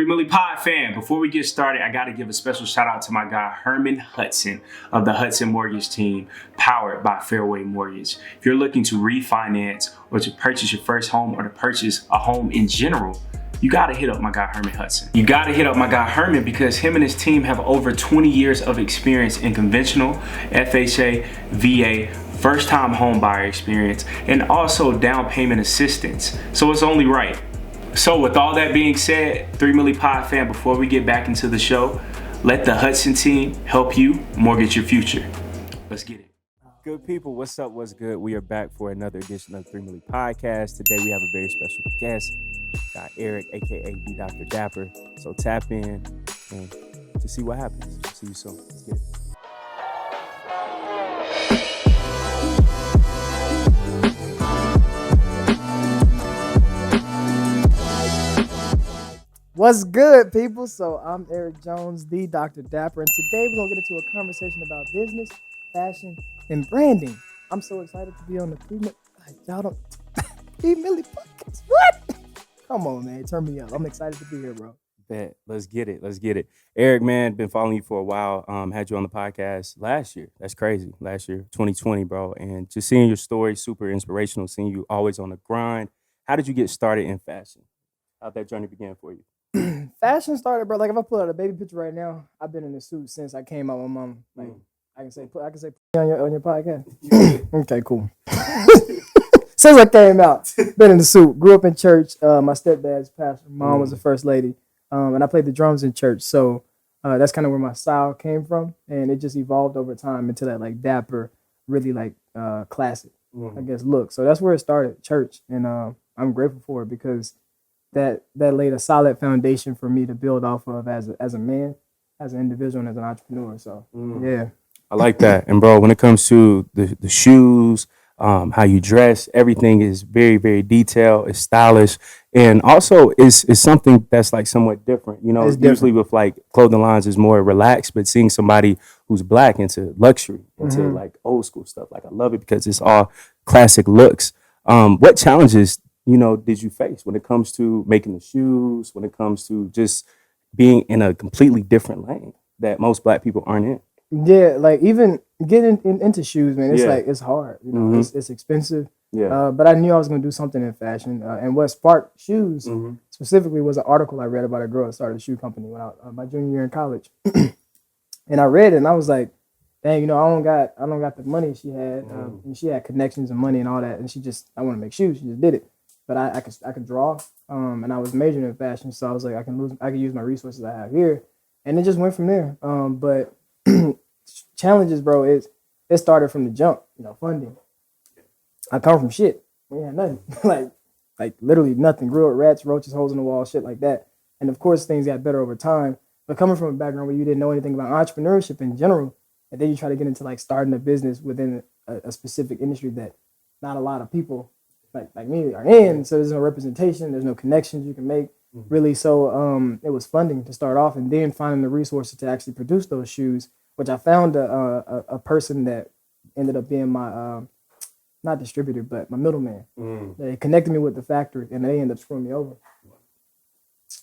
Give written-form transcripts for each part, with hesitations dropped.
Milli Pod Fam, before we get started, I got to give a special shout out to my guy, Herman Hudson of the Hudson Mortgage Team, powered by Fairway Mortgage. If you're looking to refinance or to purchase your first home or to purchase a home in general, you got to hit up my guy, Herman Hudson. You got to hit up my guy, Herman, because him and his team have over 20 years of experience in conventional, FHA, VA, first-time home buyer experience, and also down payment assistance. So it's only right. So with all that being said, Milli Pod Fam, before we get back into the show, let the Hudson team help you mortgage your future. Let's get it. Good people, what's up, what's good? We are back for another edition of Milli Podcast. Today we have a very special guest, got Eric, aka the Dr. Dapper. So tap in and to see what happens. See you soon. Let's get it. What's good, people? So I'm Eric Jones, the Dr. Dapper, and today we're gonna get into a conversation about business, fashion, and branding. I'm so excited to be on the y'all don't Milli Podcast. What? Come on, man, turn me up. I'm excited to be here, bro. Bet. Let's get it. Eric, man, been following you for a while. Had you on the podcast last year. That's crazy. Last year, 2020, bro. And just seeing your story, super inspirational. Seeing you always on the grind. How did you get started in fashion? How'd that journey begin for you? Fashion started, bro. Like if I pull out a baby picture right now, I've been in a suit since I came out with my mom. Like I can say on your podcast. Okay, cool. Since I came out, been in the suit. Grew up in church. My stepdad's pastor. Mom was the first lady, and I played the drums in church. So that's kind of where my style came from, and it just evolved over time into that like dapper, really like classic, I guess, look. So that's where it started, church, and I'm grateful for it because that laid a solid foundation for me to build off of as a man, as an individual, and as an entrepreneur. So yeah, I like that. And bro, when it comes to the shoes, how you dress, everything is very, very detailed. It's stylish, and also it's something that's like somewhat different. You know, usually with like clothing lines is more relaxed, but seeing somebody who's black into luxury, into like old school stuff, like I love it because it's all classic looks. What challenges did you face when it comes to making the shoes, when it comes to just being in a completely different lane that most black people aren't in? Yeah, like even getting into shoes, man, it's like, it's hard, it's expensive. Yeah. But I knew I was going to do something in fashion. And what sparked shoes specifically was an article I read about a girl that started a shoe company when I my junior year in college. And I read it and I was like, dang, I don't got the money she had. And she had connections and money and all that. And I want to make shoes. She just did it. But I could draw, and I was majoring in fashion, so I was like, I can use my resources I have here, and it just went from there. But challenges, bro, it started from the jump, funding. I come from shit. We had nothing, like literally nothing. Grew up rats, roaches, holes in the wall, shit like that. And of course, things got better over time. But coming from a background where you didn't know anything about entrepreneurship in general, and then you try to get into like starting a business within a specific industry that not a lot of people like me are in, so there's no representation, there's no connections you can make, really. So it was funding to start off, and then finding the resources to actually produce those shoes, which I found a person that ended up being my not distributor, but my middleman. They connected me with the factory, and they ended up screwing me over.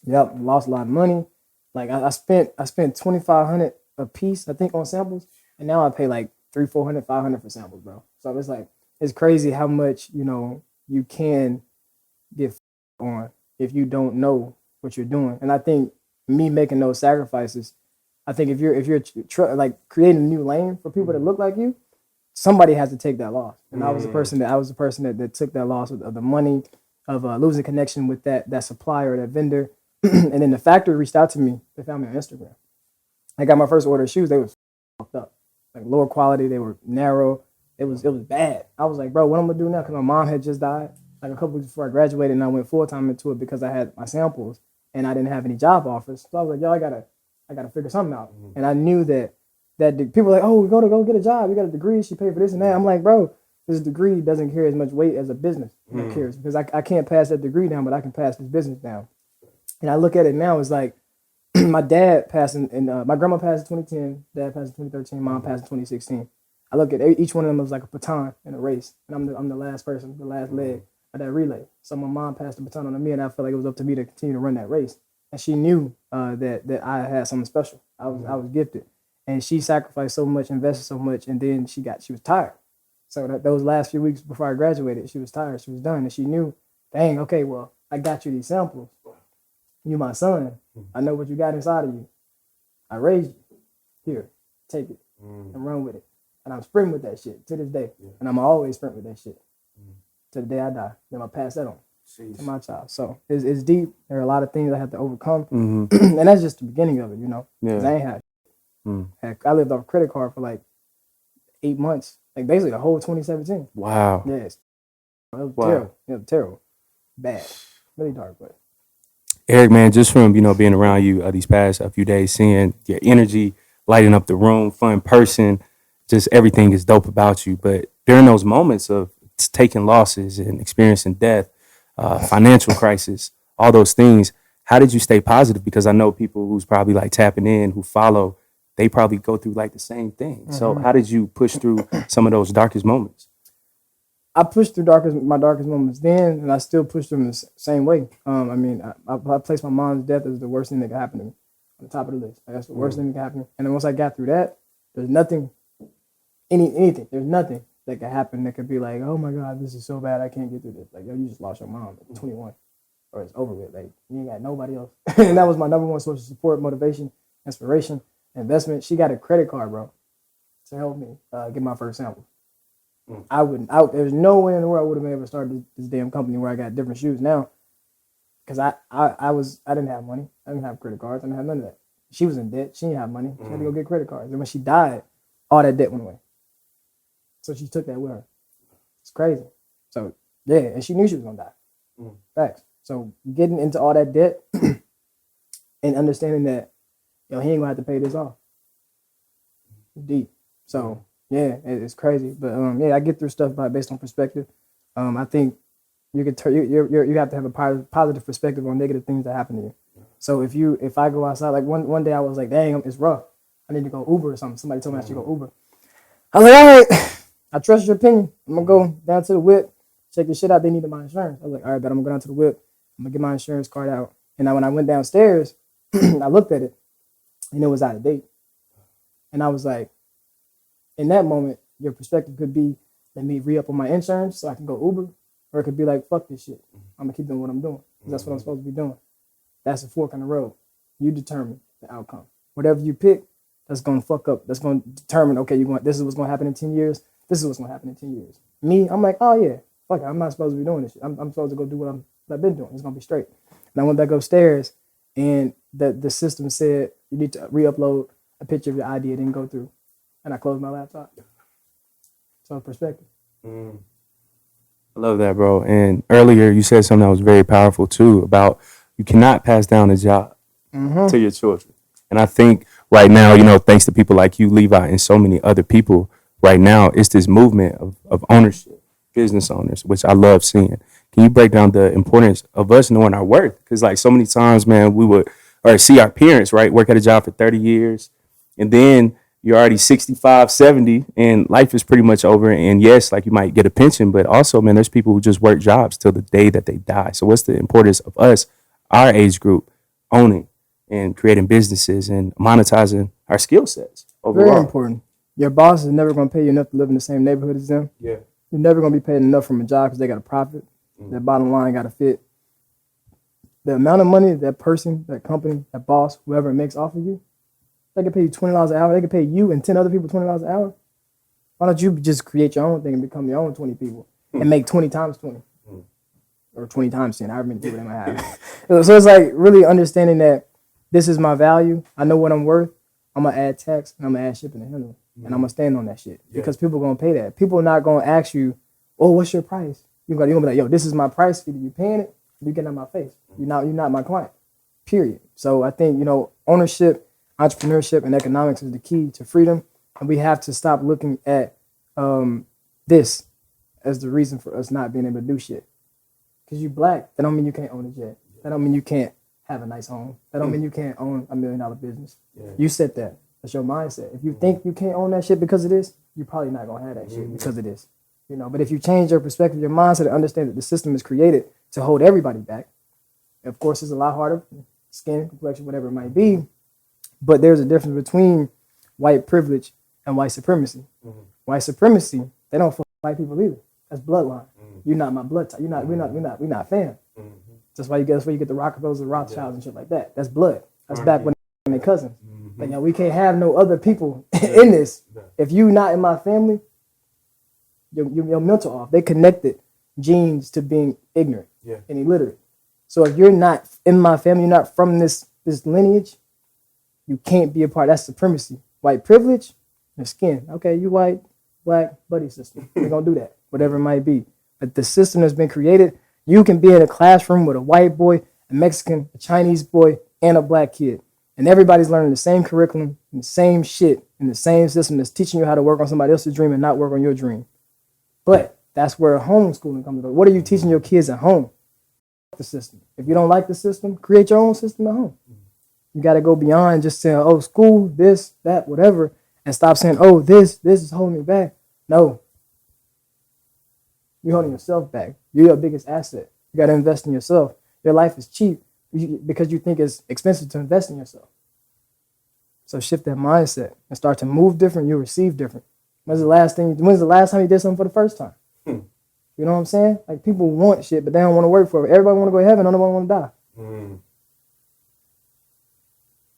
Yep, lost a lot of money. Like I spent $2,500 a piece, I think, on samples, and now I pay like $300, $400, $500 for samples, bro. So it's like, it's crazy how much you can get on if you don't know what you're doing. And I think me making those sacrifices, I think if you're like creating a new lane for people that look like you, somebody has to take that loss. And I was the person that took that loss of the money, of losing connection with that supplier, that vendor. And then the factory reached out to me. They found me on Instagram. I got my first order of shoes. They was fucked up, like lower quality. They were narrow. It was bad. I was like, bro, what I'm gonna do now? Because my mom had just died like a couple weeks before I graduated, and I went full time into it because I had my samples and I didn't have any job offers. So I was like, yo, I gotta figure something out. And I knew that people were like, oh, we go get a job. You got a degree. She paid for this and that. I'm like, bro, this degree doesn't carry as much weight as a business carries, because I can't pass that degree down, but I can pass this business down. And I look at it now as like my dad passed in my grandma passed in 2010, dad passed in 2013, mom passed in 2016. I look at each one of them as like a baton in a race, and I'm the last person, the last leg of that relay. So my mom passed the baton on to me, and I felt like it was up to me to continue to run that race. and she knew that I had something special. I was gifted, and she sacrificed so much, invested so much, and then she was tired. So those last few weeks before I graduated, she was tired. She was done, and she knew, dang, okay, well, I got you these samples. You my son. I know what you got inside of you. I raised you. Here, take it and run with it. And I'm sprinting with that shit to this day. Yeah. And I'm always sprint with that shit to the day I die. Then I'll pass that on to my child. So it's deep. There are a lot of things I have to overcome. And that's just the beginning of it, you know. Because I ain't had Heck, I lived off a credit card for like 8 months. Like basically the whole 2017. Wow. Yes. It was terrible. It was terrible. Bad. Really dark, but. Eric, man, just from, being around you these past few days, seeing your energy, lighting up the room, fun person, just everything is dope about you. But during those moments of taking losses and experiencing death, financial crisis, all those things, how did you stay positive? Because I know people who's probably like tapping in, who follow, they probably go through like the same thing. So how did you push through some of those darkest moments? I pushed through my darkest moments then, and I still push them the same way. I placed my mom's death as the worst thing that could happen to me on the top of the list. Like, that's the worst thing that could happen. And then once I got through that, there's nothing, anything. There's nothing that could happen that could be like, oh my God, this is so bad, I can't get through this. Like, yo, you just lost your mom at 21, or it's over with. Like, you ain't got nobody else. And that was my number one source of support, motivation, inspiration, investment. She got a credit card, bro, to help me get my first sample. There's no way in the world I would have been able to start this damn company where I got different shoes now. Because I didn't have money. I didn't have credit cards. I didn't have none of that. She was in debt. She didn't have money. She had to go get credit cards. And when she died, all that debt went away. So she took that with her. It's crazy. So, yeah, and she knew she was going to die. Facts. So getting into all that debt and understanding that, he ain't going to have to pay this off. Deep. So, yeah, it's crazy. But, I get through stuff based on perspective. I think you have to have a positive perspective on negative things that happen to you. So if I go outside, like one day I was like, dang, it's rough. I need to go Uber or something. Somebody told me I should go Uber. I was like, all right, I trust your opinion. I'm going to go down to the whip, check the shit out. They needed my insurance. I was like, all right, but I'm going to go down to the whip. I'm going to get my insurance card out. And when I went downstairs, I looked at it, and it was out of date. And I was like, in that moment, your perspective could be, let me re-up on my insurance so I can go Uber. Or it could be like, fuck this shit. I'm going to keep doing what I'm doing. Because that's what I'm supposed to be doing. That's a fork in the road. You determine the outcome. Whatever you pick, that's going to fuck up. That's going to determine, okay, this is what's going to happen in 10 years. This is what's going to happen in 10 years. Me, I'm like, oh yeah, fuck it. I'm not supposed to be doing this shit. I'm supposed to go do what I've been doing. It's going to be straight. And I went back upstairs, and the system said, you need to re-upload a picture of your ID. It didn't go through. And I closed my laptop. So perspective. I love that, bro. And earlier you said something that was very powerful too about you cannot pass down a job to your children. And I think right now, thanks to people like you, Levi, and so many other people right now, it's this movement of ownership, business owners, which I love seeing. Can you break down the importance of us knowing our worth? Because like so many times, man, we would see our parents, right, work at a job for 30 years, and then you're already 65, 70, and life is pretty much over. And yes, like you might get a pension, but also, man, there's people who just work jobs till the day that they die. So what's the importance of us, our age group, owning and creating businesses and monetizing our skill sets overall? Very important. Your boss is never going to pay you enough to live in the same neighborhood as them. Yeah. You're never going to be paid enough from a job because they got a profit. Their bottom line got to fit. The amount of money that person, that company, that boss, whoever makes off of you, they can pay you $20 an hour. They can pay you and 10 other people $20 an hour. Why don't you just create your own thing and become your own 20 people and make 20 times 20 or 20 times 10, however many people they might have. So it's like really understanding that this is my value. I know what I'm worth. I'm going to add tax and I'm going to add shipping and handling. And I'm going to stand on that shit because people are going to pay that. People are not going to ask you, oh, what's your price? You're going to be like, yo, this is my price. Either you paying it or you getting out my face. You're not my client, period. So I think, ownership, entrepreneurship, and economics is the key to freedom. And we have to stop looking at this as the reason for us not being able to do shit. Because you black, that don't mean you can't own a jet. That don't mean you can't have a nice home. That don't mean you can't own $1 million business. Yeah. You set that. That's your mindset. If you think you can't own that shit because of this, you're probably not going to have that shit because of this. But if you change your perspective, your mindset, and understand that the system is created to hold everybody back, of course, it's a lot harder skin, complexion, whatever it might be. But there's a difference between white privilege and white supremacy. Mm-hmm. White supremacy, they don't fuck white people either. That's bloodline. Mm-hmm. You're not my blood type. We're not fam. Mm-hmm. That's why you get the Rockefellers, the Rothschilds, and shit like that. That's blood. That's back when they cousins. Mm-hmm. Like, we can't have no other people in this. If you not in my family, you're mental off. They connected genes to being ignorant and illiterate. So if you're not in my family, you're not from this lineage, you can't be a part. That's supremacy. White privilege, your skin. Okay, you white, black, buddy system. We're going to do that, whatever it might be. But the system that's been created, you can be in a classroom with a white boy, a Mexican, a Chinese boy, and a black kid. And everybody's learning the same curriculum and the same shit in the same system that's teaching you how to work on somebody else's dream and not work on your dream. But that's where homeschooling comes in. What are you teaching your kids at home? The system. If you don't like the system, create your own system at home. You got to go beyond just saying, oh, school, this, that, whatever, and stop saying, oh, this is holding me back. No. You're holding yourself back. You're your biggest asset. You got to invest in yourself. Your life is cheap because you think it's expensive to invest in yourself. So shift that mindset and start to move different. You'll receive different. When's the last time you did something for the first time? You know what I'm saying? Like, people want shit, but they don't want to work for it. Everybody want to go to heaven. None of them want to die.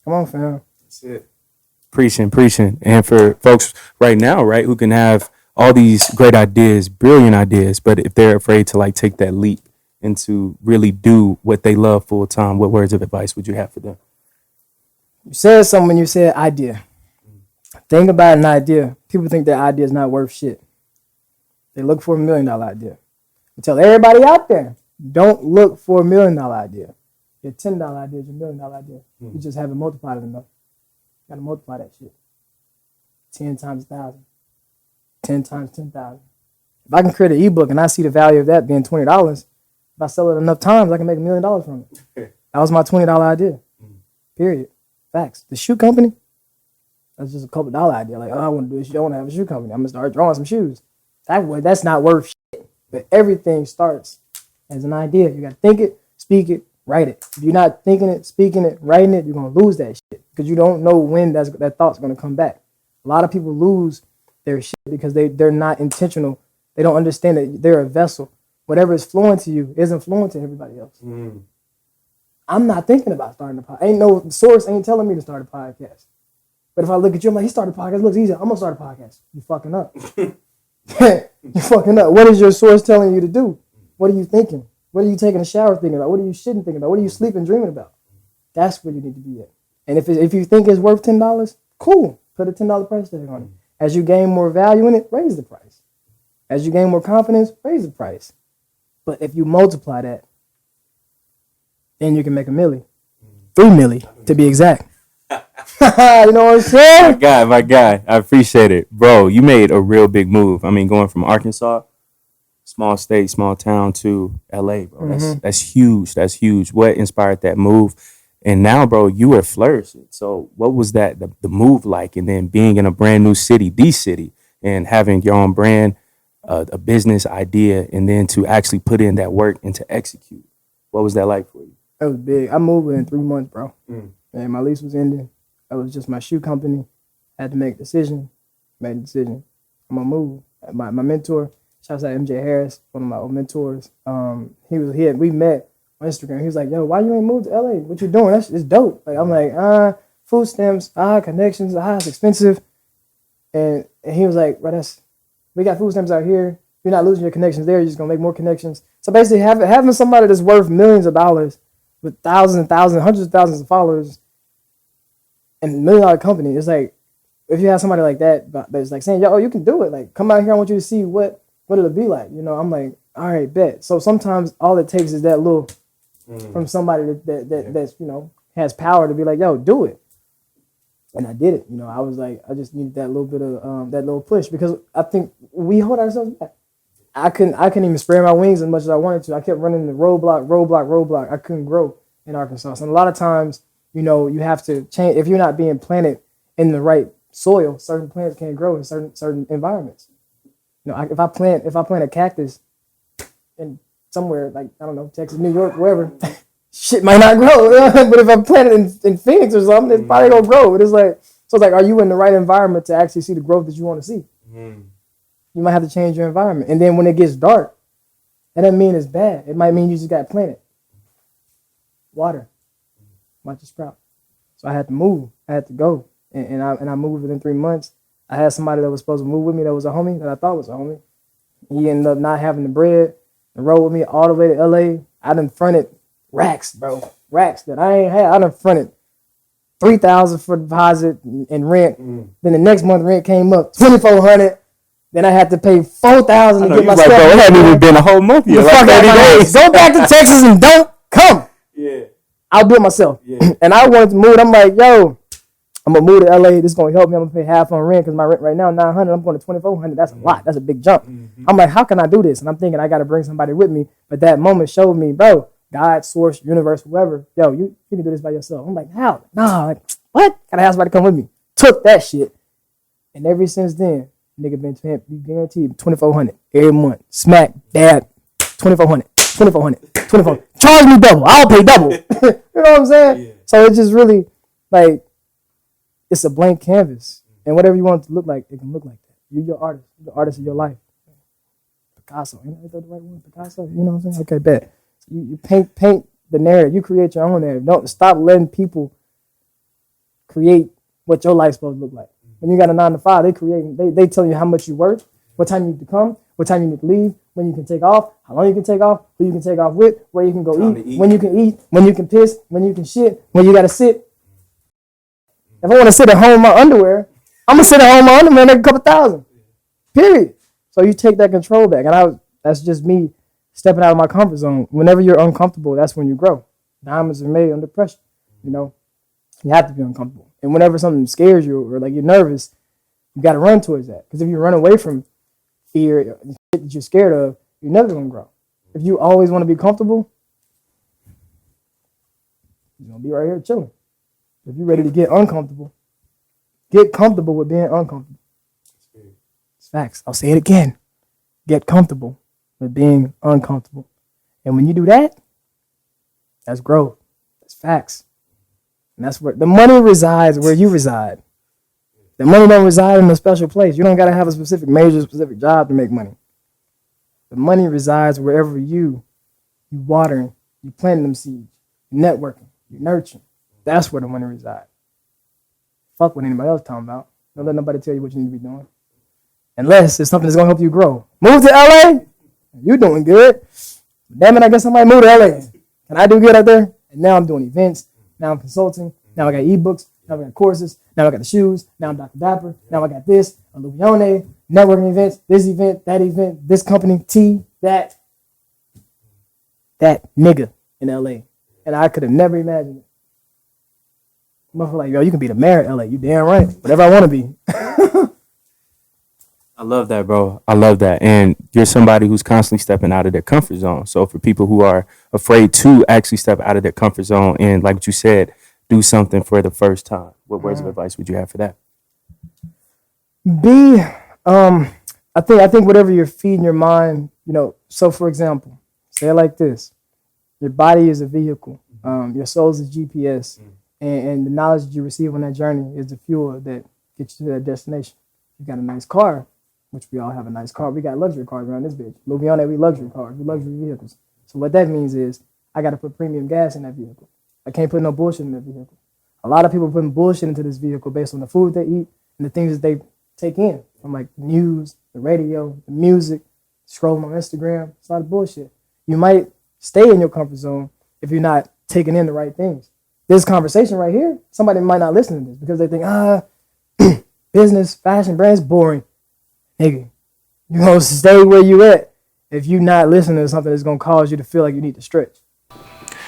Come on, fam. That's it. Preaching. And for folks right now, right, who can have all these great ideas, brilliant ideas, but if they're afraid to like take that leap and to really do what they love full time, what words of advice would you have for them? You said something when you said idea. Think about an idea. People think that idea is not worth shit. They look for $1 million idea. I tell everybody out there, don't look for $1 million idea. Your $10 idea is your $1 million idea. You just haven't multiplied it enough. You gotta multiply that shit. 10 times 1,000. 10 times 10,000. If I can create an ebook and I see the value of that being $20, if I sell it enough times, I can make $1 million from it. That was my $20 idea. Period. Facts. The shoe company, that's just a couple $1 idea. Like, oh, I want to do a shoe. I want to have a shoe company. I'm gonna start drawing some shoes. That's not worth shit. But everything starts as an idea. You gotta think it, speak it, write it. If you're not thinking it, speaking it, writing it, you're gonna lose that shit because you don't know when that thought's gonna come back. A lot of people lose their shit because they're not intentional. They don't understand that they're a vessel. Whatever is flowing to you isn't flowing to everybody else. I'm not thinking about starting a podcast. Ain't no source ain't telling me to start a podcast. But if I look at you, I'm like, he started a podcast. It looks easy. I'm gonna start a podcast. You fucking up. You fucking up. What is your source telling you to do? What are you thinking? What are you taking a shower thinking about? What are you shitting thinking about? What are you sleeping dreaming about? That's where you need to be at. And if you think it's worth $10, cool. Put a $10 price tag on it. As you gain more value in it, raise the price. As you gain more confidence, raise the price. But if you multiply that, then you can make $1 million. 3 million to be exact. You know what I'm saying? My guy. I appreciate it. Bro, you made a real big move. I mean, going from Arkansas, small state, small town, to LA, bro. That's huge. That's huge. What inspired that move? And now, bro, you are flourishing. So what was that, the move like? And then being in a brand new city, the city, and having your own brand, a business idea, and then to actually put in that work and to execute. What was that like for you? That was big. I moved within 3 months, bro. And my lease was ending. That was just my shoe company. I had to make a decision. Made a decision. I'm gonna move. My mentor, shouts out MJ Harris, one of my old mentors. We met on Instagram. He was like, "Yo, why you ain't moved to LA? What you doing? It's dope." Like, I'm like, food stamps, connections, it's expensive. And he was like, "Bro, we got food stamps out here. You're not losing your connections there. You're just gonna make more connections." So basically, having somebody that's worth millions of dollars with thousands and thousands, hundreds of thousands of followers, and $1 million company, it's like, if you have somebody like that that's like saying, "Yo, you can do it. Like, come out here. I want you to see what it'll be like." You know, I'm like, all right, bet. So sometimes all it takes is that little from somebody that's, you know, has power to be like, "Yo, do it." And I did it. You know, I was like, I just needed that little bit of that little push, because I think we hold ourselves back. I couldn't even spread my wings as much as I wanted to. I kept running the roadblock. I couldn't grow in Arkansas. And a lot of times, you know, you have to change. If you're not being planted in the right soil, certain plants can't grow in certain environments. You know, if I plant a cactus in somewhere like, I don't know, Texas, New York, wherever, shit might not grow. But if I plant it in Phoenix or something, it's probably gonna grow. But it's like, so it's like, are you in the right environment to actually see the growth that you want to see? You might have to change your environment. And then when it gets dark, that doesn't mean it's bad. It might mean you just got planted. Water. Watch it sprout. So I had to move. I had to go. And I moved within 3 months. I had somebody that was supposed to move with me that was a homie, that I thought was a homie. He ended up not having the bread and rode with me all the way to LA. I done fronted racks, bro. Racks that I ain't had. I done fronted $3,000 for deposit and rent. Then the next month rent came up $2,400. Then I had to pay $4,000 to get my stuff. Bro, it hadn't even been a whole month yet. Like 30 days. Go back to Texas and don't come. Yeah. I'll do it myself. Yeah. And I wanted to move. I'm like, yo, I'm going to move to LA. This is going to help me. I'm going to pay half on rent because my rent right now is $900. I'm going to $2,400. That's a lot. That's a big jump. I'm like, how can I do this? And I'm thinking I got to bring somebody with me. But that moment showed me, bro, God, source, universe, whoever, yo, you can do this by yourself. I'm like, how? Nah, like, what? Gotta have somebody come with me. Took that shit. And ever since then, nigga been guaranteed $2,400 every month. Smack, dab, $2,400, $2,400. Charge me double. I'll pay double. You know what I'm saying? Yeah. So it's just really like, it's a blank canvas. And whatever you want it to look like, it can look like that. You're your artist. You're the artist of your life. Picasso. You know, is that the right one? Picasso? You know what I'm saying? Okay, bet. You paint the narrative. You create your own narrative. Don't stop letting people create what your life's supposed to look like. When you got a 9-to-5, they tell you how much you're worth, what time you need to come, what time you need to leave, when you can take off, how long you can take off, who you can take off with, where you can go eat, when you can eat, when you can piss, when you can shit, when you got to sit. If I want to sit at home in my underwear, I'm going to sit at home in my underwear and make a couple thousand. Period. So you take that control back. And that's just me stepping out of my comfort zone. Whenever you're uncomfortable, that's when you grow. Diamonds are made under pressure. You know, you have to be uncomfortable. And whenever something scares you or like you're nervous, you got to run towards that. Because if you run away from fear, the shit that you're scared of, you're never going to grow. If you always want to be comfortable, you're going to be right here chilling. If you're ready to get uncomfortable, get comfortable with being uncomfortable. It's facts. I'll say it again. Get comfortable with being uncomfortable. And when you do that, that's growth. That's facts. And that's where the money resides, where you reside. The money don't reside in a special place. You don't got to have a specific major, specific job to make money. The money resides wherever you watering, you planting them seeds, you networking, you nurturing. That's where the money resides. Fuck what anybody else talking about. Don't let nobody tell you what you need to be doing. Unless it's something that's going to help you grow. Move to LA? You doing good. Damn it, I guess I might move to LA. Can I do good out there? And now I'm doing events. Now I'm consulting. Now I got ebooks. Now I got courses. Now I got the shoes. Now I'm Dr. Dapper. Now I got this. I'm Lupione. Networking events. This event. That event. This company. That nigga in LA. And I could have never imagined it. Motherfucker like, yo, you can be the mayor of LA. You damn right. Whatever I want to be. I love that, bro. I love that. And you're somebody who's constantly stepping out of their comfort zone. So for people who are afraid to actually step out of their comfort zone and, like what you said, do something for the first time, what words of advice would you have for that? I think whatever you're feeding your mind, you know, so for example, say it like this. Your body is a vehicle. Your soul is a GPS. And the knowledge that you receive on that journey is the fuel that gets you to that destination. You got a nice car, which we all have a nice car. We got luxury cars around this bitch. Look beyond that, we luxury cars, we luxury vehicles. So what that means is I got to put premium gas in that vehicle. I can't put no bullshit in that vehicle. A lot of people are putting bullshit into this vehicle based on the food they eat and the things that they take in, from like news, the radio, the music, scrolling on Instagram. It's a lot of bullshit. You might stay in your comfort zone if you're not taking in the right things. This conversation right here, somebody might not listen to this because they think, business, fashion, brands, boring. Nigga, you're going to stay where you at if you're not listening to something that's going to cause you to feel like you need to stretch.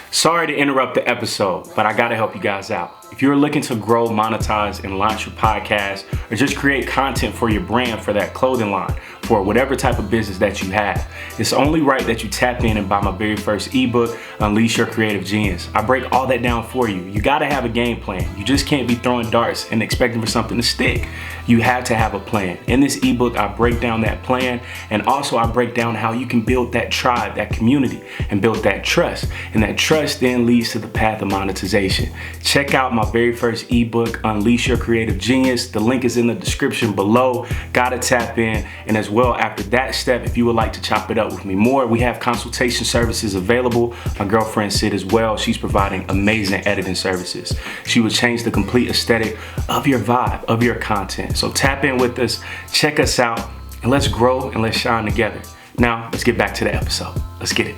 Sorry to interrupt the episode, but I got to help you guys out. If you're looking to grow, monetize, and launch your podcast, or just create content for your brand, for that clothing line, for whatever type of business that you have, it's only right that you tap in and buy my very first ebook, Unleash Your Creative Genius. I break all that down for you. You gotta have a game plan. You just can't be throwing darts and expecting for something to stick. You have to have a plan. In this ebook, I break down that plan, and also I break down how you can build that tribe, that community, and build that trust. And that trust then leads to the path of monetization. Check out my very first ebook, Unleash Your Creative Genius. The link is in the description below. Gotta tap in. And as well, after that step, if you would like to chop it up with me more, we have consultation services available. My girlfriend Sid as well. She's providing amazing editing services. She will change the complete aesthetic of your vibe, of your content. So tap in with us, check us out, and let's grow and let's shine together. Now, let's get back to the episode. Let's get it.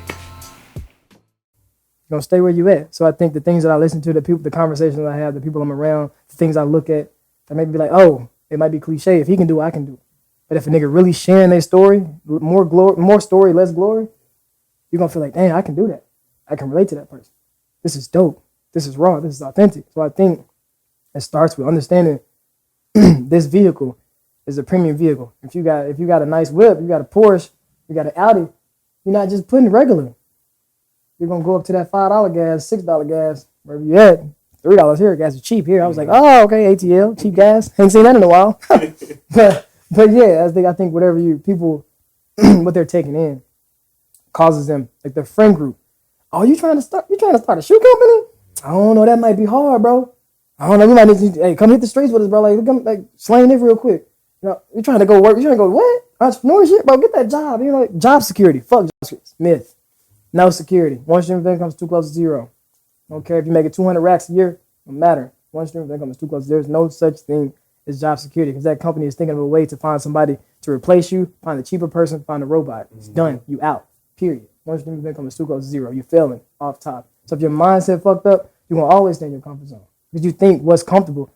You're gonna stay where you at. So I think the things that I listen to, the people, the conversations I have, the people I'm around, the things I look at, that make me be like, oh, it might be cliche. If he can do it, I can do it. But if a nigga really sharing their story, more story, less glory, you're gonna feel like, dang, I can do that. I can relate to that person. This is dope. This is raw. This is authentic. So I think it starts with understanding this vehicle is a premium vehicle. If you got a nice whip, you got a Porsche, you got an Audi, you're not just putting regular. You're gonna go up to that $5 gas, $6 gas, wherever you at. $3 here, gas is cheap here. I was like, oh, okay, ATL, cheap gas. Ain't seen that in a while. but yeah, I think whatever people what they're taking in causes them, like their friend group. Oh, you trying to start a shoe company? I don't know, that might be hard, bro. I don't know, we might need to, hey, come hit the streets with us, bro. Like, come, like, slang it real quick. You know, you're trying to go work. You're trying to go, what? Entrepreneurship, bro, get that job. You know, like, job security. Fuck job security. Myth. No security. One stream of income is too close to zero. Don't care if you make it 200 racks a year. Don't matter. One stream of income is too close. There's no such thing as job security because that company is thinking of a way to find somebody to replace you, find a cheaper person, find a robot. It's done. You out. Period. One stream of income is too close to zero. You're failing off top. So if your mindset fucked up, you're going to always stay in your comfort zone. Because you think what's comfortable,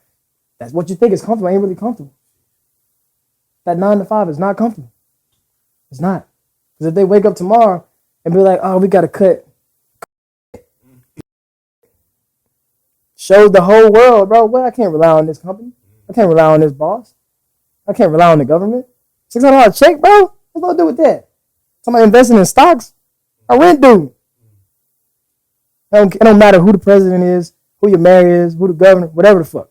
that's what you think is comfortable, ain't really comfortable. That 9 to 5 is not comfortable. It's not. Because if they wake up tomorrow and be like, oh, we got to cut. Shows the whole world, bro, well, I can't rely on this company. I can't rely on this boss. I can't rely on the government. $600 check, bro? What's going to do with that? Somebody investing in stocks? A rent due. It don't matter who the president is, who your mayor is, who the governor, whatever the fuck.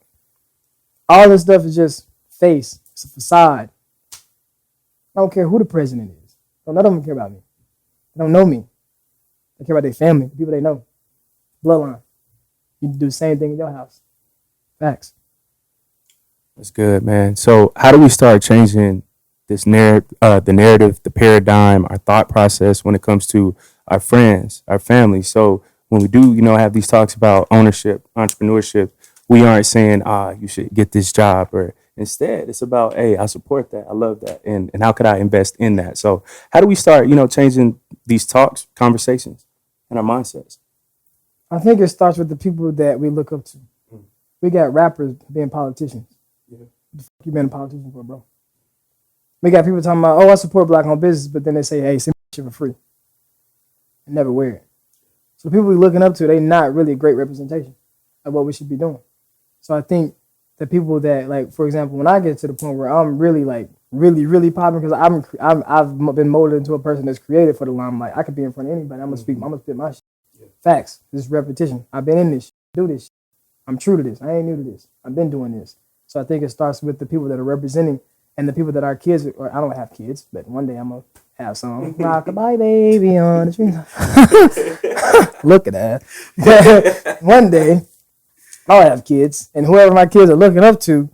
All this stuff is just face. It's a facade. I don't care who the president is. None of them care about me. They don't know me. They care about their family, the people they know. Bloodline. You do the same thing in your house. Facts. That's good, man. So how do we start changing this the narrative, the paradigm, our thought process when it comes to our friends, our family? So when we do, have these talks about ownership, entrepreneurship, we aren't saying, you should get this job, or instead it's about, hey, I support that. I love that. And how could I invest in that? So how do we start, changing these talks, conversations, and our mindsets? I think it starts with the people that we look up to. We got rappers being politicians. Yeah. What the fuck you been a politician for, bro? We got people talking about, oh, I support black-owned business, but then they say, hey, send me shit for free. And never wear it. So the people we're looking up to, they not really a great representation of what we should be doing. So I think the people that, like, for example, when I get to the point where I'm really, like, really popping, because I've been molded into a person that's created for the limelight. I could be in front of anybody. I'm gonna spit my shit. Yeah. Facts. This is repetition. I've been in this shit. Do this shit. I'm true to this. I ain't new to this. I've been doing this. So I think it starts with the people that are representing and the people that are kids, or I don't have kids, but one day I'm gonna have some rock-a-bye baby on the street. Look at that. One day I'll have kids, and whoever my kids are looking up to,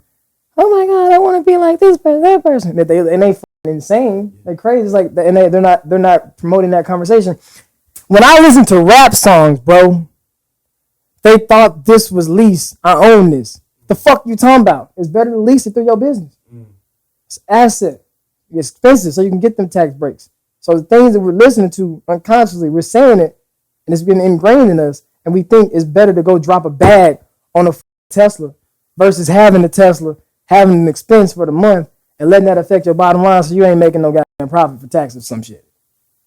oh my God, I want to be like this person, that person. And they fucking insane. They're crazy. It's like, and they're not promoting that conversation. When I listen to rap songs, bro, they thought this was lease. I own this. The fuck you talking about? It's better to lease it through your business. It's asset. It's expensive, so you can get them tax breaks. So the things that we're listening to unconsciously, we're saying it, and it's been ingrained in us, and we think it's better to go drop a bag on a Tesla versus having a Tesla, having an expense for the month, and letting that affect your bottom line so you ain't making no goddamn profit for taxes or some shit.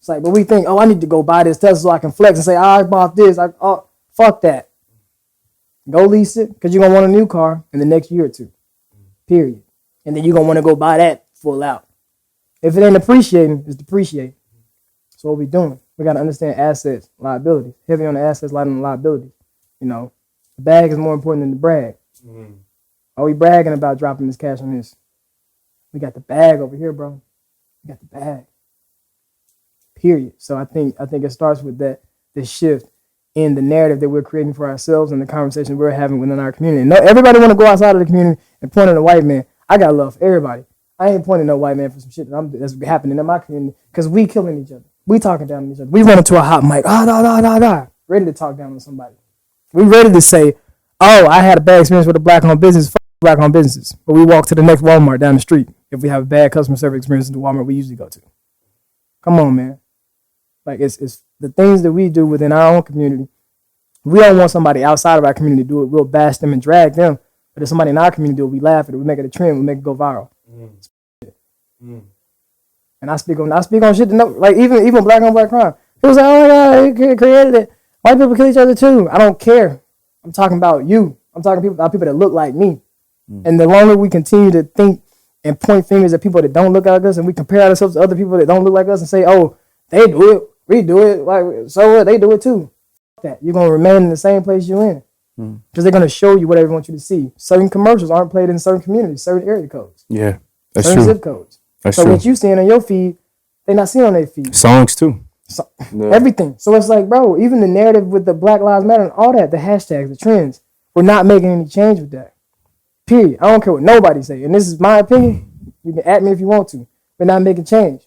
It's like, but we think, oh, I need to go buy this Tesla so I can flex and say, I bought this. Fuck that. Go lease it because you're going to want a new car in the next year or two. Period. And then you're going to want to go buy that full out. If it ain't appreciating, it's depreciating. So what we doing? We got to understand assets, liabilities. Heavy on the assets, light on the liabilities. You know, the bag is more important than the brag. Are we bragging about dropping this cash on this? We got the bag over here, bro. We got the bag. Period. So I think it starts with that, this shift in the narrative that we're creating for ourselves and the conversation we're having within our community. No, everybody want to go outside of the community and point at a white man. I got love for everybody. I ain't pointing at no white man for some shit that's happening in my community because we killing each other. We talking down on each other. We run into a hot mic. Ready to talk down on somebody. We ready to say, oh, I had a bad experience with a black-owned business. Fuck black-owned businesses. But we walk to the next Walmart down the street if we have a bad customer service experience in the Walmart we usually go to. Come on, man. Like, it's the things that we do within our own community. We don't want somebody outside of our community to do it. We'll bash them and drag them. But if somebody in our community do it, we laugh at it. We make it a trend. We make it go viral. And I speak on shit to know, like even black on black crime. People say, oh my God, he created it. White people kill each other too. I don't care. I'm talking about you. I'm talking about people that look like me. And the longer we continue to think and point fingers at people that don't look like us, and we compare ourselves to other people that don't look like us and say, oh, they do it, we do it, like, so what, they do it too. That you're going to remain in the same place you're in. Because they're going to show you whatever they want you to see. Certain commercials aren't played in certain communities, certain area codes. Yeah, that's certain true. Zip codes. That's so true. what you seeing on your feed, they're not seeing on their feed. Songs too. So, everything. So it's like, bro, even the narrative with the Black Lives Matter and all that, the hashtags, the trends, we're not making any change with that. Period. I don't care what nobody say. And this is my opinion. You can at me if you want to. We're not making change.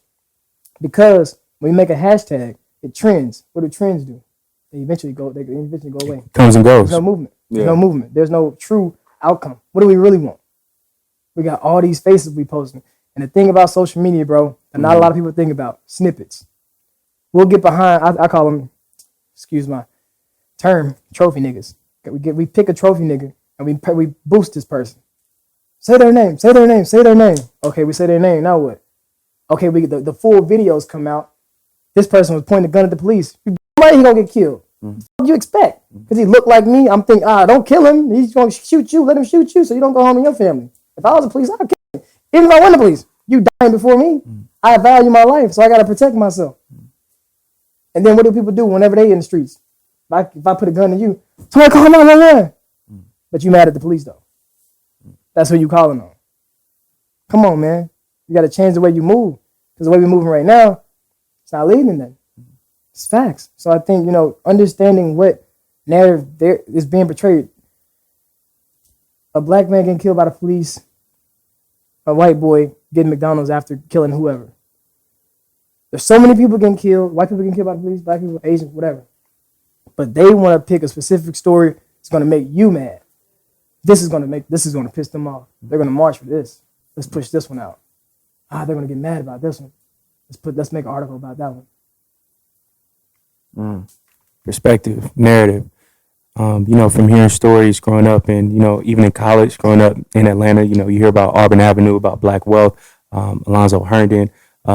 Because when you make a hashtag, it trends. What do trends do? They eventually go away. Comes and goes. There's no movement. There's no movement. There's no true outcome. What do we really want? We got all these faces we posting. And the thing about social media, bro, that not a lot of people think about, snippets. We'll get behind, I call them, excuse my term, trophy niggas. We pick a trophy nigga and we boost this person. Say their name, say their name, say their name. Okay, we say their name, now what? Okay, the full videos come out. This person was pointing a gun at the police. He gonna get killed. What do you expect? Because he looked like me, I'm thinking, don't kill him. He's gonna shoot you, let him shoot you so you don't go home in your family. If I was the police, I'd kill him. Even if I wasn't the police, you dying before me. I value my life, so I gotta protect myself. And then what do people do whenever they in the streets? If I put a gun in you, somebody call 911. But you mad at the police though. That's who you calling on. Come on, man. You gotta change the way you move. Because the way we're moving right now, it's not leading to nothing. It's facts. So I think, understanding what narrative there is being portrayed. A black man getting killed by the police, a white boy getting McDonald's after killing whoever. There's so many people getting killed, white people getting killed by the police, black people, Asians, whatever. But they want to pick a specific story that's going to make you mad. This is going to piss them off. They're going to march for this. Let's push this one out. They're going to get mad about this one. Let's make an article about that one. Perspective, narrative. From hearing stories growing up and, even in college, growing up in Atlanta, you hear about Auburn Avenue, about Black Wealth, Alonzo Herndon.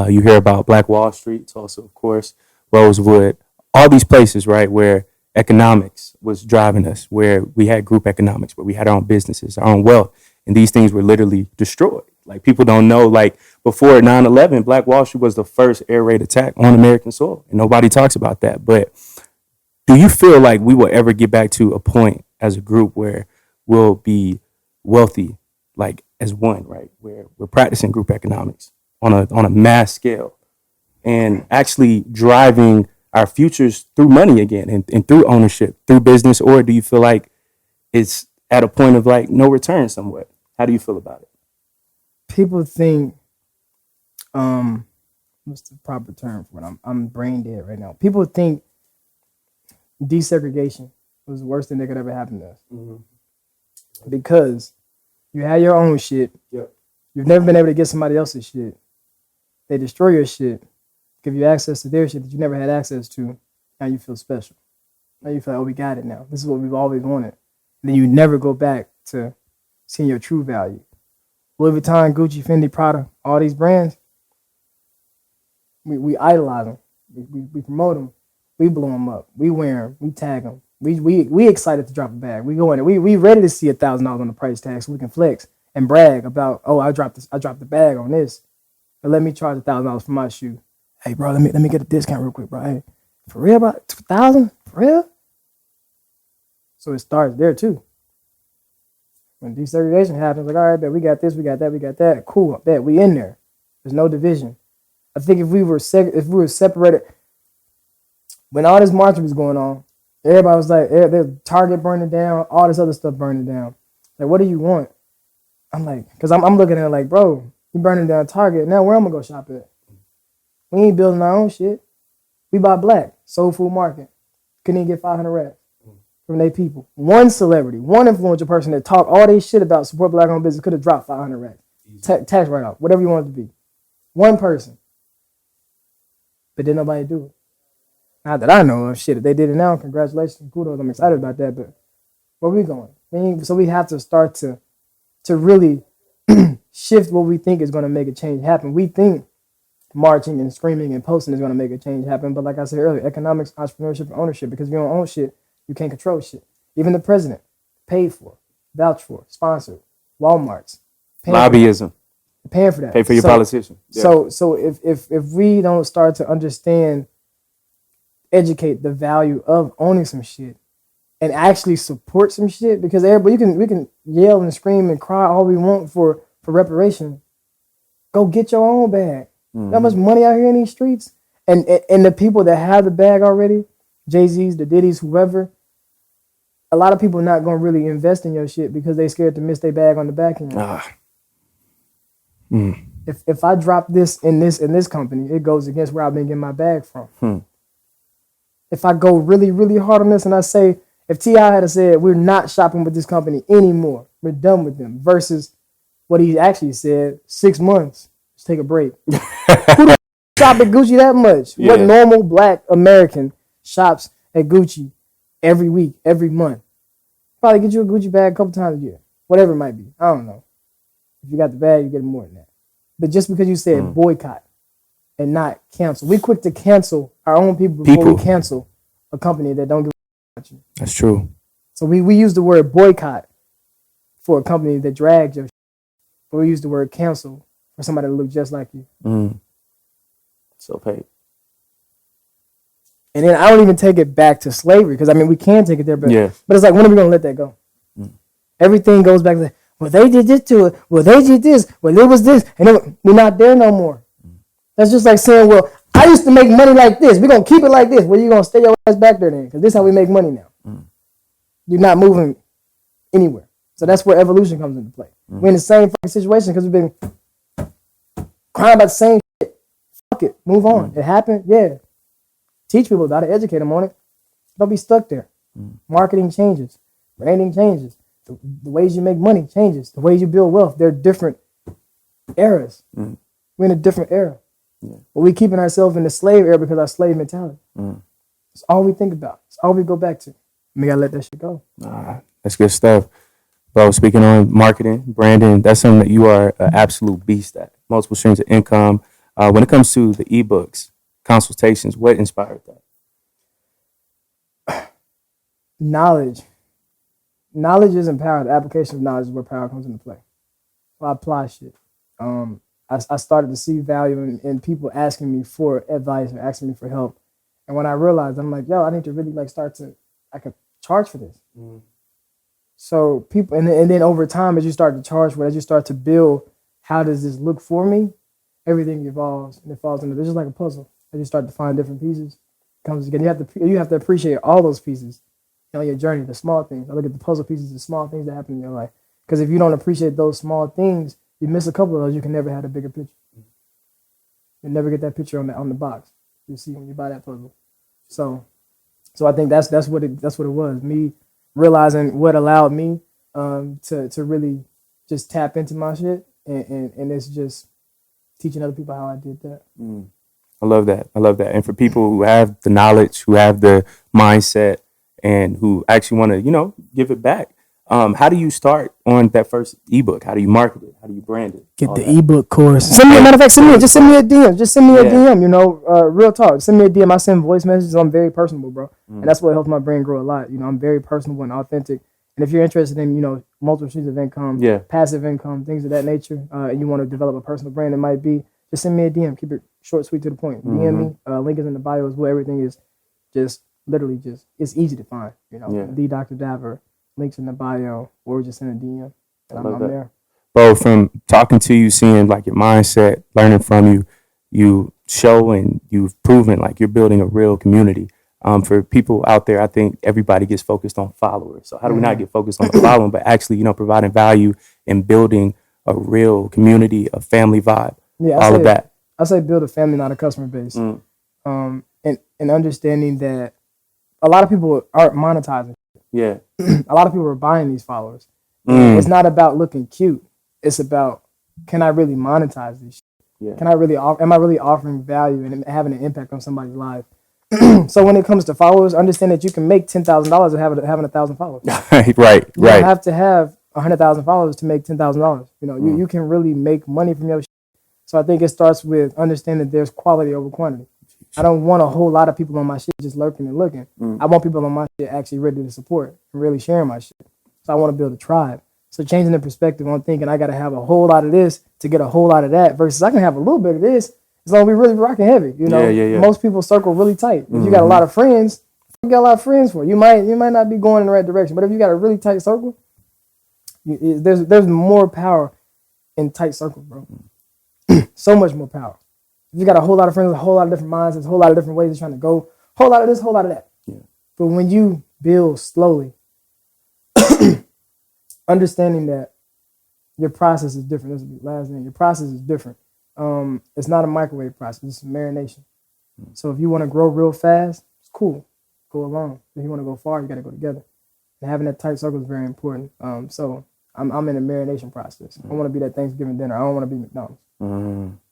You hear about Black Wall Street. It's also, of course, Rosewood. All these places, right, where economics was driving us, where we had group economics, where we had our own businesses, our own wealth. And these things were literally destroyed. Like, people don't know, like, before 9/11, Black Wall Street was the first air raid attack on American soil. And nobody talks about that. But do you feel like we will ever get back to a point as a group where we'll be wealthy, like, as one, right? Where we're practicing group economics on a mass scale and actually driving our futures through money again and through ownership, through business? Or do you feel like it's at a point of, like, no return somewhat? How do you feel about it? People think, what's the proper term for it? I'm brain dead right now. People think desegregation was the worst thing that could ever happen to us. Because you had your own shit. Yep. You've never been able to get somebody else's shit. They destroy your shit, give you access to their shit that you never had access to. Now you feel special. Now you feel like, we got it now. This is what we've always wanted. And then you never go back to seeing your true value. Louis Vuitton, Gucci, Fendi, Prada, all these brands, we idolize them. We promote them. We blow them up. We wear them. We tag them. We excited to drop a bag. We go in there. We ready to see $1,000 on the price tag so we can flex and brag about, oh, I dropped the bag on this. But let me charge $1,000 for my shoe. Hey, bro, let me get a discount real quick, bro. Hey, for real, bro? 2,000? For real? So it starts there too. When desegregation happens, like, all right, bet we got this, we got that. Cool, bet we in there. There's no division. I think if we were separated, when all this marching was going on, everybody was like, there's Target burning down, all this other stuff burning down. Like, what do you want? I'm like, because I'm looking at it like, bro, you burning down Target. Now where I'm going to go shop at? We ain't building our own shit. We buy black, soul food market. Couldn't even get 500 racks from their people. One celebrity, one influential person that talk all this shit about support black-owned business could have dropped 500 racks. Tax write-off, whatever you want it to be. One person. But didn't nobody do it. Not that I know of. Shit, if they did it now, congratulations, kudos. I'm excited about that. But where we going? So we have to start to really shift what we think is going to make a change happen. We think marching and screaming and posting is going to make a change happen. But like I said earlier, economics, entrepreneurship, and ownership. Because if you don't own shit, you can't control shit. Even the president, paid for, vouched for, sponsored, Walmart's. Lobbyism. Paying for that. Pay for your politician. Yeah. So if we don't start to understand, educate the value of owning some shit and actually support some shit, because everybody, we can yell and scream and cry all we want for reparation. Go get your own bag. Mm-hmm. That much money out here in these streets. And the people that have the bag already, Jay-Z's, the Diddy's, whoever, a lot of people are not going to really invest in your shit because they scared to miss their bag on the back end. If I drop this in this company, it goes against where I've been getting my bag from. If I go really, really hard on this and I say, if T.I. had said, we're not shopping with this company anymore, we're done with them, versus what he actually said, 6 months, let's take a break. Who the shop at Gucci that much? Yeah. What normal black American shops at Gucci every week, every month? Probably get you a Gucci bag a couple times a year, whatever it might be. I don't know. If you got the bag, you get more than that. But just because you said boycott and not cancel, we quick to cancel our own people before we cancel a company that don't give a about you. That's true. So we use the word boycott for a company that drags your shit, but we use the word cancel for somebody that looks just like you. So paid. And then I don't even take it back to slavery, because I mean we can take it there, but it's like, when are we gonna let that go? Everything goes back to, well, they did this to it. Well, they did this. Well, it was this. And we're not there no more. That's just like saying, well, I used to make money like this. We're going to keep it like this. Well, you're going to stay your ass back there then, because this is how we make money now. You're not moving anywhere. So that's where evolution comes into play. We're in the same fucking situation because we've been crying about the same shit. Fuck it. Move on. It happened. Yeah. Teach people about it. Educate them on it. Don't be stuck there. Marketing changes. Branding changes. The ways you make money changes. The ways you build wealth, they're different eras. We're in a different era. But we keeping ourselves in the slave era because our slave mentality. It's all we think about. It's all we go back to. We gotta let that shit go. That's good stuff. Bro, speaking on marketing, branding, that's something that you are an absolute beast at. Multiple streams of income. When it comes to the ebooks, consultations, what inspired that? Knowledge. Knowledge isn't power. The application of knowledge is where power comes into play. So I apply shit. I started to see value in people asking me for advice or asking me for help. And when I realized, I'm like, yo, I need to really I could charge for this. So people, and then over time, as you start to charge for it, as you start to build, how does this look for me? Everything evolves and it falls into, it's just like a puzzle. As you start to find different pieces, it comes again. You have to appreciate all those pieces on your journey, the small things. I look at the puzzle pieces, the small things that happen in your life. Because if you don't appreciate those small things, you miss a couple of those, you can never have a bigger picture. You'll never get that picture on the box you see when you buy that puzzle. So I think that's what it was. Me realizing what allowed me to really just tap into my shit, and it's just teaching other people how I did that. I love that. And for people who have the knowledge, who have the mindset, and who actually want to, give it back. How do you start on that first ebook? How do you market it? How do you brand it? Get the ebook course. Send me a matter of fact, send me a DM. Just send me a DM, you know, real talk. Send me a DM. I send voice messages. I'm very personable, bro. And that's what helps my brain grow a lot. You know, I'm very personable and authentic. And if you're interested in, you know, multiple streams of income, passive income, things of that nature, and you want to develop a personal brand, it might be, just send me a DM. Keep it short, sweet, to the point. DM me. Link is in the bio as well. Everything is just literally just, it's easy to find. You know, the Dr. Dapper, links in the bio, or just send a DM. And I'm there. Bro, from talking to you, seeing like your mindset, learning from you, you show and you've proven like you're building a real community. For people out there, I think everybody gets focused on followers. So how do we not get focused on the following, but actually, you know, providing value and building a real community, a family vibe, all of that. I say build a family, not a customer base. And understanding that a lot of people aren't monetizing. Yeah. A lot of people are buying these followers. It's not about looking cute. It's about, can I really monetize this shit? Yeah. Can I really am I really offering value and having an impact on somebody's life? So when it comes to followers, understand that you can make $10,000 of having 1,000 followers. Right. You don't have to have 100,000 followers to make $10,000. You know, you can really make money from your shit. So I think it starts with understanding that there's quality over quantity. I don't want a whole lot of people on my shit just lurking and looking. I want people on my shit actually ready to support and really sharing my shit. So I want to build a tribe. So changing the perspective on thinking I got to have a whole lot of this to get a whole lot of that versus I can have a little bit of this as long as we really rocking heavy. You know, most people circle really tight. If you got a lot of friends, you got a lot of friends for you might not be going in the right direction. But if you got a really tight circle, there's more power in tight circles, bro. So much more power. If you got a whole lot of friends, a whole lot of different mindsets, a whole lot of different ways of trying to go, whole lot of this, whole lot of that. Yeah. But when you build slowly, understanding that your process is different. This is the last name. Your process is different. It's not a microwave process. It's marination. So if you want to grow real fast, it's cool. Go along. If you want to go far, you got to go together. And having that tight circle is very important. So I'm in a marination process. I want to be that Thanksgiving dinner. I don't want to be McDonald's.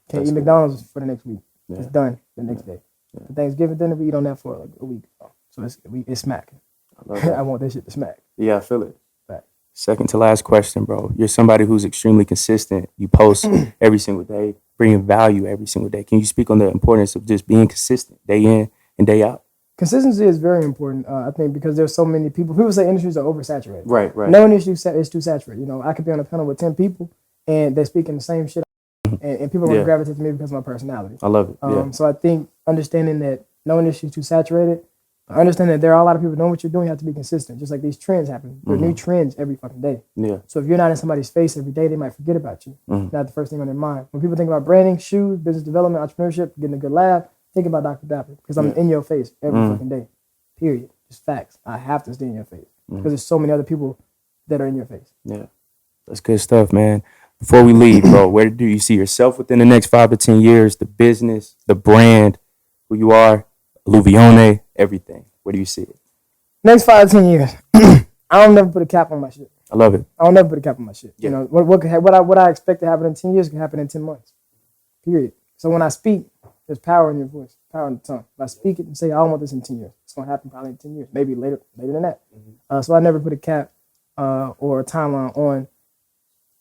Can't eat McDonald's for the next week. It's done the next day. The Thanksgiving dinner, we eat on that for like a week. So it's smacking. I want that shit to smack. Yeah, I feel it. Second to last question, bro. You're somebody who's extremely consistent. You post every single day, bringing value every single day. Can you speak on the importance of just being consistent day in and day out? Consistency is very important, I think, because there's so many people. People say industries are oversaturated. Right. No industry is too saturated. You know, I could be on a panel with 10 people, and they're speaking the same shit, and people are going to gravitate to me because of my personality. I love it. So I think understanding that no industry is too saturated, understand that there are a lot of people knowing what you're doing. You have to be consistent. Just like these trends happen. There are new trends every fucking day. Yeah. So if you're not in somebody's face every day, they might forget about you. Not the first thing on their mind. When people think about branding, shoes, business development, entrepreneurship, getting a good laugh, think about Dr. Dapper because I'm in your face every fucking day. Period. Just facts. I have to stay in your face because there's so many other people that are in your face. Yeah. That's good stuff, man. Before we leave, bro, where do you see yourself within the next 5 to 10 years? The business, the brand, who you are, Alluvione, everything. Where do you see it? Next 5 to 10 years. I don't never put a cap on my shit. I love it. I don't never put a cap on my shit. Yeah. You know, what I expect to happen in 10 years can happen in 10 months. Period. So when I speak, there's power in your voice, power in the tongue. If I speak it and say, I want this in 10 years, it's going to happen probably in 10 years, maybe later than that. So I never put a cap or a timeline on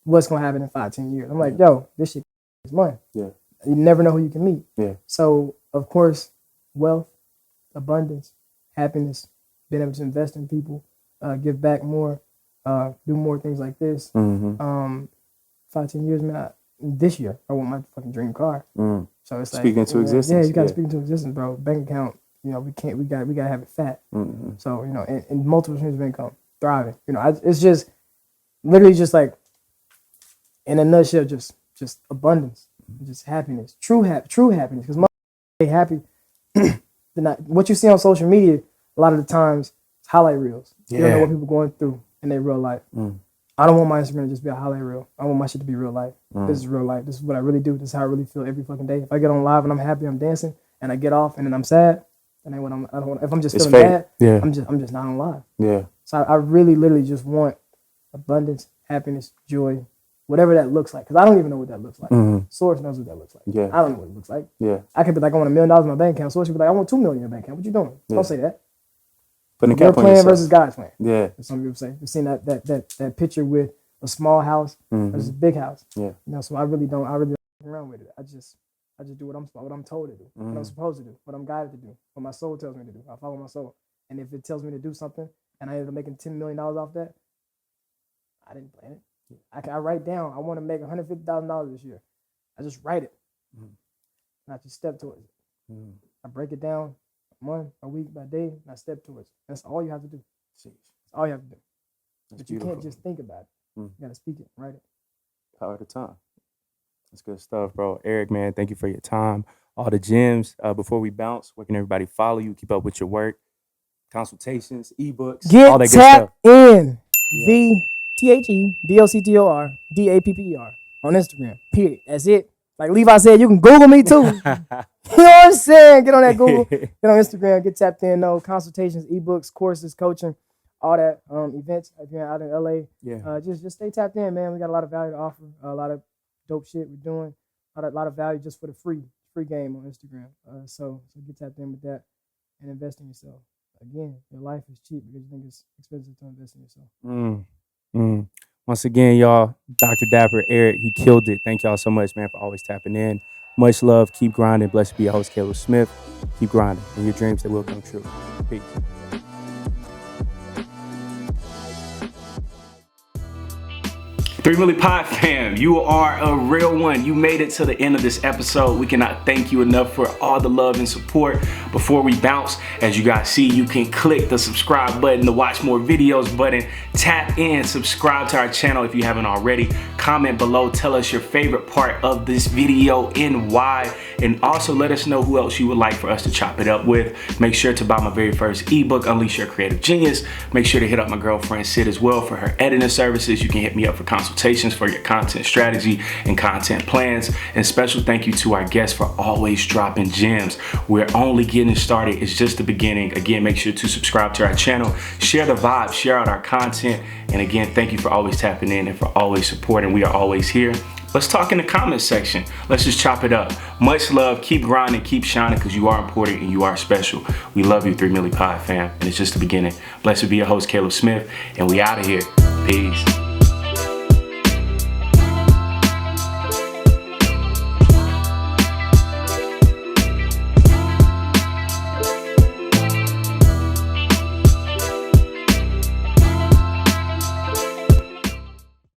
what's going to happen in 5, 10 years. I'm like, yo, this shit is money. Yeah. You never know who you can meet. Yeah. So, of course, wealth, abundance, happiness, being able to invest in people, give back more, do more things like this. 5, 10 years, man, this year, I want my fucking dream car. So it's like speaking into existence. Yeah, you gotta speak into existence, bro. Bank account, you know, we gotta have it fat. So, you know, and multiple streams of income, thriving. You know, it's just literally just like in a nutshell, just abundance, just happiness, true happiness. Because most they happy. What you see on social media, a lot of the times, it's highlight reels. You don't know what people are going through in their real life. I don't want my Instagram to just be a highlight reel. I want my shit to be real life. This is real life. This is what I really do. This is how I really feel every fucking day. If I get on live and I'm happy, I'm dancing, and I get off and then I'm sad, then I don't want. If I'm just feeling bad, I'm just not on live. Yeah. So I really, literally just want abundance, happiness, joy, whatever that looks like. Because I don't even know what that looks like. Source knows what that looks like. Yeah. I don't know what it looks like. Yeah. I could be like, I want $1 million in my bank account. Source could be like, I want $2 million in my bank account. What you doing? Don't say that. Putting your plan versus God's plan. Yeah. Some people say. You've seen that picture with a small house versus a big house. Yeah. So I really don't around with it. I just do what I'm told to do, what I'm supposed to do, what I'm guided to do, what my soul tells me to do. I follow my soul. And if it tells me to do something and I end up making $10 million off that, I didn't plan it. I write down, I want to make $150,000 this year. I just write it. And I just step towards it. I break it down a month, a week, by day, and I step towards it. That's all you have to do. That's all you have to do. That's but you can't just think about it. You got to speak it, write it. Power of the time. That's good stuff, bro. Eric, man, thank you for your time. All the gems. Before we bounce, where can everybody follow you, keep up with your work, consultations, ebooks, all that good stuff? In. VTHEDOCTOR on Instagram. Period. That's it. Like Levi said, you can Google me too. You know what I'm saying? Get on that Google. Get on Instagram. Get tapped in. No consultations, ebooks, courses, coaching, all that. Events. If you're out in LA, just stay tapped in, man. We got a lot of value to offer. A lot of dope shit we're doing. A lot of value just for the free game on Instagram. So get tapped in with that and invest in yourself. Again, your life is cheap because you think it's expensive to invest in yourself. Once again, y'all, Dr. Dapper, Eric, he killed it. Thank y'all so much, man, for always tapping in. Much love. Keep grinding. Blessed be your host, Caleb Smith. Keep grinding. And your dreams that will come true. Peace. Milli Pod Fam, you are a real one. You made it to the end of this episode. We cannot thank you enough for all the love and support. Before we bounce, as you guys see, you can click the subscribe button, the watch more videos button, tap in, subscribe to our channel if you haven't already. Comment below, tell us your favorite part of this video and why, and also let us know who else you would like for us to chop it up with. Make sure to buy my very first ebook, Unleash Your Creative Genius. Make sure to hit up my girlfriend Sid as well for her editing services. You can hit me up for consultations for your content strategy and content plans. And special thank you to our guests for always dropping gems. We're only getting started. It's just the beginning. Again, make sure to subscribe to our channel, share the vibe, share out our content. And again, thank you for always tapping in and for always supporting. We are always here. Let's talk in the comment section. Let's just chop it up. Much love. Keep grinding, keep shining, because you are important and you are special. We love you, Milli Pod Fam. And it's just the beginning. Blessed be your host, Caleb Smith. And we out of here. Peace.